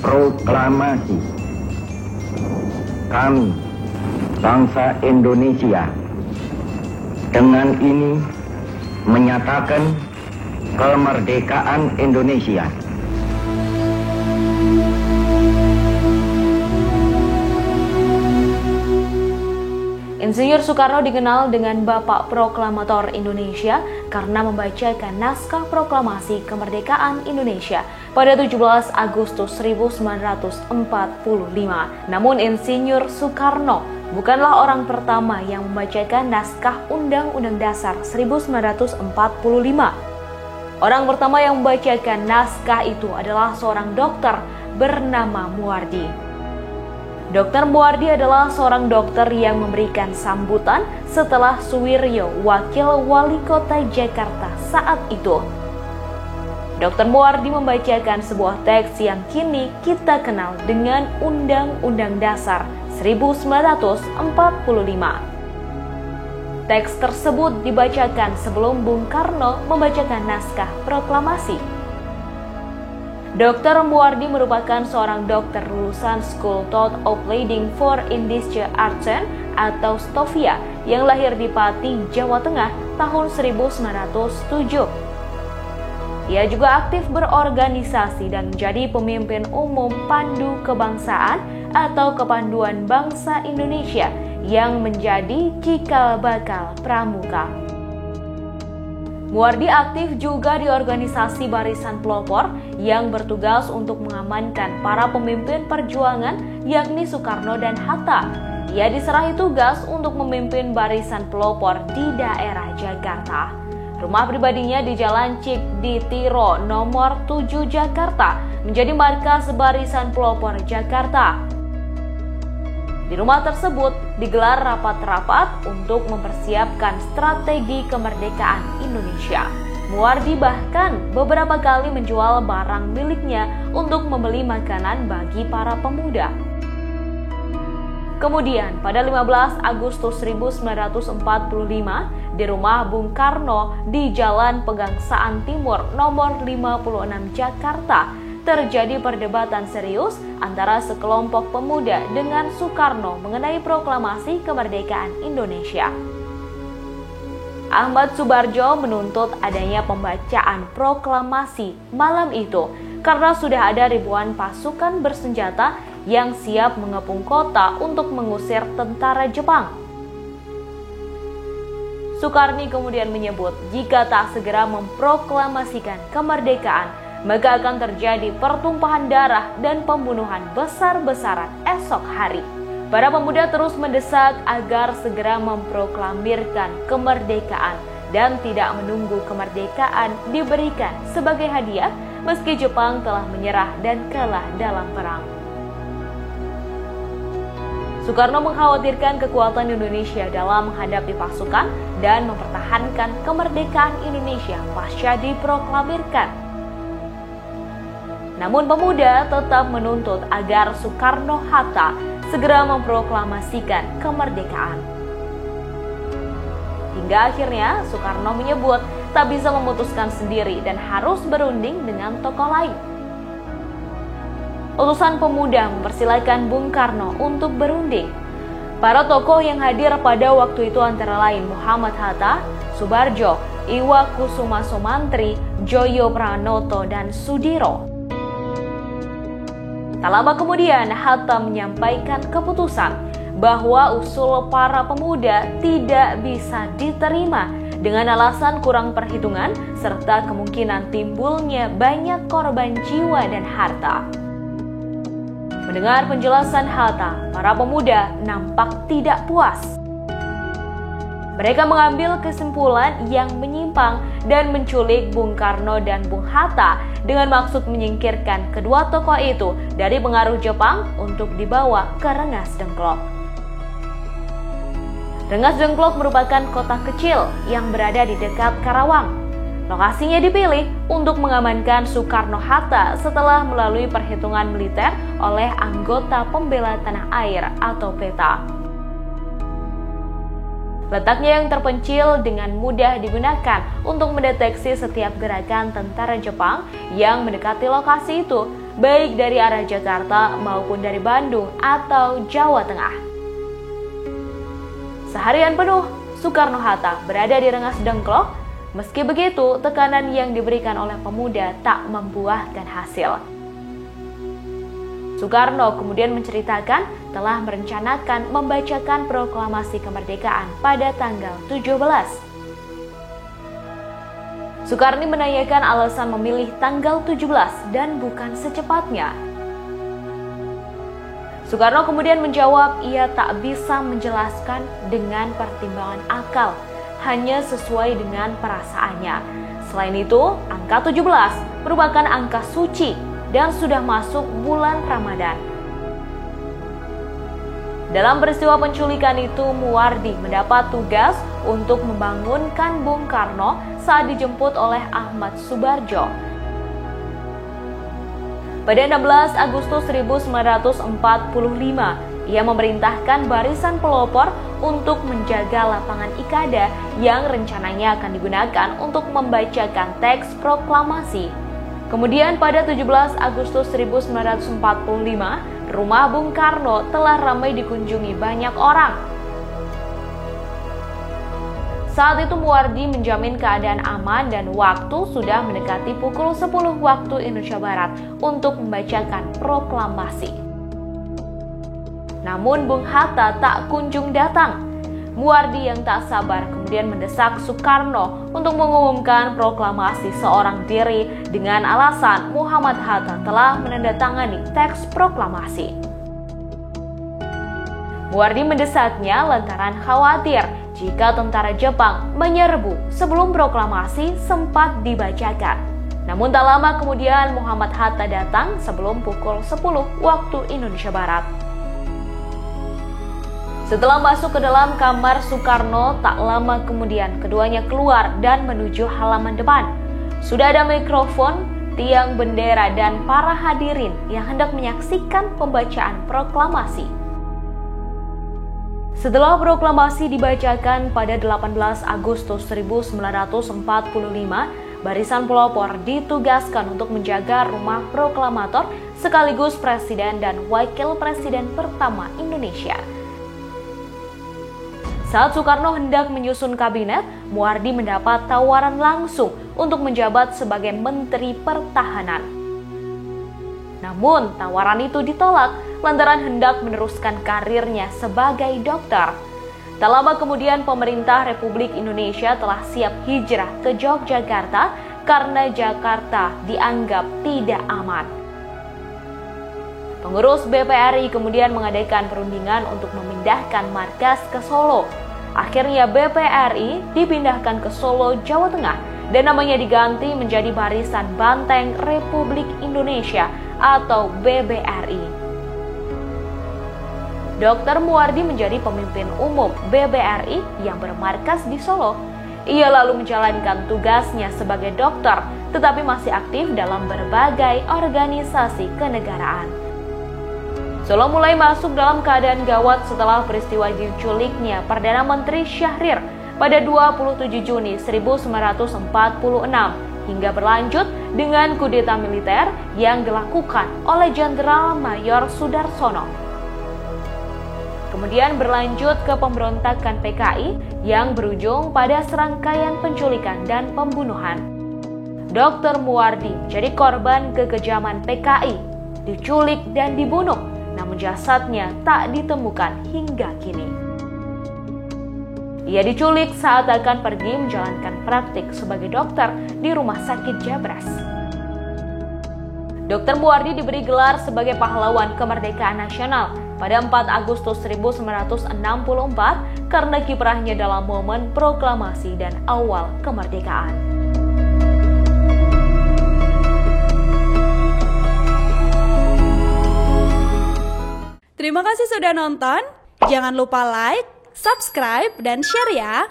Proklamasi. Kami, bangsa Indonesia, dengan ini menyatakan kemerdekaan Indonesia. Insinyur Soekarno dikenal dengan Bapak Proklamator Indonesia karena membacakan naskah proklamasi kemerdekaan Indonesia pada 17 Agustus 1945. Namun Insinyur Soekarno bukanlah orang pertama yang membacakan naskah Undang-Undang Dasar 1945. Orang pertama yang membacakan naskah itu adalah seorang dokter bernama Muwardi. Dr. Muwardi adalah seorang dokter yang memberikan sambutan setelah Suwiryo, wakil wali kota Jakarta saat itu. Dr. Muwardi membacakan sebuah teks yang kini kita kenal dengan Undang-Undang Dasar 1945. Teks tersebut dibacakan sebelum Bung Karno membacakan naskah proklamasi. Dr. Muwardi merupakan seorang dokter lulusan School of Leading for Industrial Arts atau STOVIA yang lahir di Pati, Jawa Tengah tahun 1907. Ia juga aktif berorganisasi dan menjadi pemimpin umum Pandu Kebangsaan atau Kepanduan Bangsa Indonesia yang menjadi cikal bakal pramuka. Muwardi aktif juga di organisasi Barisan Pelopor yang bertugas untuk mengamankan para pemimpin perjuangan yakni Soekarno dan Hatta. Ia diserahi tugas untuk memimpin Barisan Pelopor di daerah Jakarta. Rumah pribadinya di Jalan Cikditiro nomor 7 Jakarta menjadi markas Barisan Pelopor Jakarta. Di rumah tersebut digelar rapat-rapat untuk mempersiapkan strategi kemerdekaan Indonesia. Muwardi bahkan beberapa kali menjual barang miliknya untuk membeli makanan bagi para pemuda. Kemudian pada 15 Agustus 1945 di rumah Bung Karno di Jalan Pegangsaan Timur nomor 56 Jakarta terjadi perdebatan serius antara sekelompok pemuda dengan Soekarno mengenai proklamasi kemerdekaan Indonesia. Ahmad Subarjo menuntut adanya pembacaan proklamasi malam itu karena sudah ada ribuan pasukan bersenjata yang siap mengepung kota untuk mengusir tentara Jepang. Soekarno kemudian menyebut jika tak segera memproklamasikan kemerdekaan, maka akan terjadi pertumpahan darah dan pembunuhan besar-besaran esok hari. Para pemuda terus mendesak agar segera memproklamirkan kemerdekaan dan tidak menunggu kemerdekaan diberikan sebagai hadiah meski Jepang telah menyerah dan kalah dalam perang. Soekarno mengkhawatirkan kekuatan Indonesia dalam menghadapi pasukan dan mempertahankan kemerdekaan Indonesia pasca diproklamirkan. Namun pemuda tetap menuntut agar Soekarno-Hatta segera memproklamasikan kemerdekaan. Hingga akhirnya Soekarno menyebut tak bisa memutuskan sendiri dan harus berunding dengan tokoh lain. Utusan pemuda mempersilahkan Bung Karno untuk berunding. Para tokoh yang hadir pada waktu itu antara lain Muhammad Hatta, Subarjo, Iwakusuma Sumantri, Joyo Pranoto, dan Sudiro. Tak lama kemudian, Hatta menyampaikan keputusan bahwa usul para pemuda tidak bisa diterima dengan alasan kurang perhitungan serta kemungkinan timbulnya banyak korban jiwa dan harta. Mendengar penjelasan Hatta, para pemuda nampak tidak puas. Mereka mengambil kesimpulan yang menyimpang dan menculik Bung Karno dan Bung Hatta dengan maksud menyingkirkan kedua tokoh itu dari pengaruh Jepang untuk dibawa ke Rengas Dengklok. Rengas Dengklok merupakan kota kecil yang berada di dekat Karawang. Lokasinya dipilih untuk mengamankan Soekarno-Hatta setelah melalui perhitungan militer oleh anggota pembela tanah air atau PETA. Letaknya yang terpencil dengan mudah digunakan untuk mendeteksi setiap gerakan tentara Jepang yang mendekati lokasi itu. baik dari arah Jakarta maupun dari Bandung atau Jawa Tengah. Seharian penuh, Soekarno-Hatta berada di Rengas Dengklok. Meski begitu, tekanan yang diberikan oleh pemuda tak membuahkan hasil. Soekarno kemudian menceritakan telah merencanakan membacakan proklamasi kemerdekaan pada tanggal 17. Soekarni menanyakan alasan memilih tanggal 17 dan bukan secepatnya. Soekarno kemudian menjawab ia tak bisa menjelaskan dengan pertimbangan akal, hanya sesuai dengan perasaannya. Selain itu, angka 17 merupakan angka suci dan sudah masuk bulan Ramadan. Dalam peristiwa penculikan itu, Muwardi mendapat tugas untuk membangunkan Bung Karno saat dijemput oleh Ahmad Subarjo. Pada 16 Agustus 1945, ia memerintahkan barisan pelopor untuk menjaga lapangan Ikada yang rencananya akan digunakan untuk membacakan teks proklamasi. Kemudian pada 17 Agustus 1945, rumah Bung Karno telah ramai dikunjungi banyak orang. Saat itu Muwardi menjamin keadaan aman dan waktu sudah mendekati pukul 10 waktu Indonesia Barat untuk membacakan proklamasi. Namun Bung Hatta tak kunjung datang. Muwardi yang tak sabar kemudian mendesak Soekarno untuk mengumumkan proklamasi seorang diri dengan alasan Muhammad Hatta telah menandatangani teks proklamasi. Muwardi mendesaknya lantaran khawatir jika tentara Jepang menyerbu sebelum proklamasi sempat dibacakan. Namun tak lama kemudian Muhammad Hatta datang sebelum pukul 10 waktu Indonesia Barat. Setelah masuk ke dalam kamar Soekarno, tak lama kemudian keduanya keluar dan menuju halaman depan. Sudah ada mikrofon, tiang bendera, dan para hadirin yang hendak menyaksikan pembacaan proklamasi. Setelah proklamasi dibacakan pada 18 Agustus 1945, barisan pelopor ditugaskan untuk menjaga rumah proklamator sekaligus presiden dan wakil presiden pertama Indonesia. Saat Soekarno hendak menyusun kabinet, Muwardi mendapat tawaran langsung untuk menjabat sebagai Menteri Pertahanan. Namun, tawaran itu ditolak lantaran hendak meneruskan karirnya sebagai dokter. Tak lama kemudian, pemerintah Republik Indonesia telah siap hijrah ke Yogyakarta karena Jakarta dianggap tidak aman. Pengurus BPRI kemudian mengadakan perundingan untuk memindahkan markas ke Solo. Akhirnya BPRI dipindahkan ke Solo, Jawa Tengah, dan namanya diganti menjadi Barisan Banteng Republik Indonesia atau BBRI. Dr. Muwardi menjadi pemimpin umum BBRI yang bermarkas di Solo. Ia lalu menjalankan tugasnya sebagai dokter, tetapi masih aktif dalam berbagai organisasi kenegaraan. Solo mulai masuk dalam keadaan gawat setelah peristiwa diculiknya Perdana Menteri Syahrir pada 27 Juni 1946 hingga berlanjut dengan kudeta militer yang dilakukan oleh Jenderal Mayor Sudarsono. Kemudian berlanjut ke pemberontakan PKI yang berujung pada serangkaian penculikan dan pembunuhan. Dr. Muwardi menjadi korban kekejaman PKI, diculik dan dibunuh. Namun jasadnya tak ditemukan hingga kini. Ia diculik saat akan pergi menjalankan praktik sebagai dokter di Rumah Sakit Jabras. Dr. Muwardi diberi gelar sebagai pahlawan kemerdekaan nasional pada 4 Agustus 1964 karena kiprahnya dalam momen proklamasi dan awal kemerdekaan. Terima kasih sudah nonton. Jangan lupa like, subscribe, dan share ya.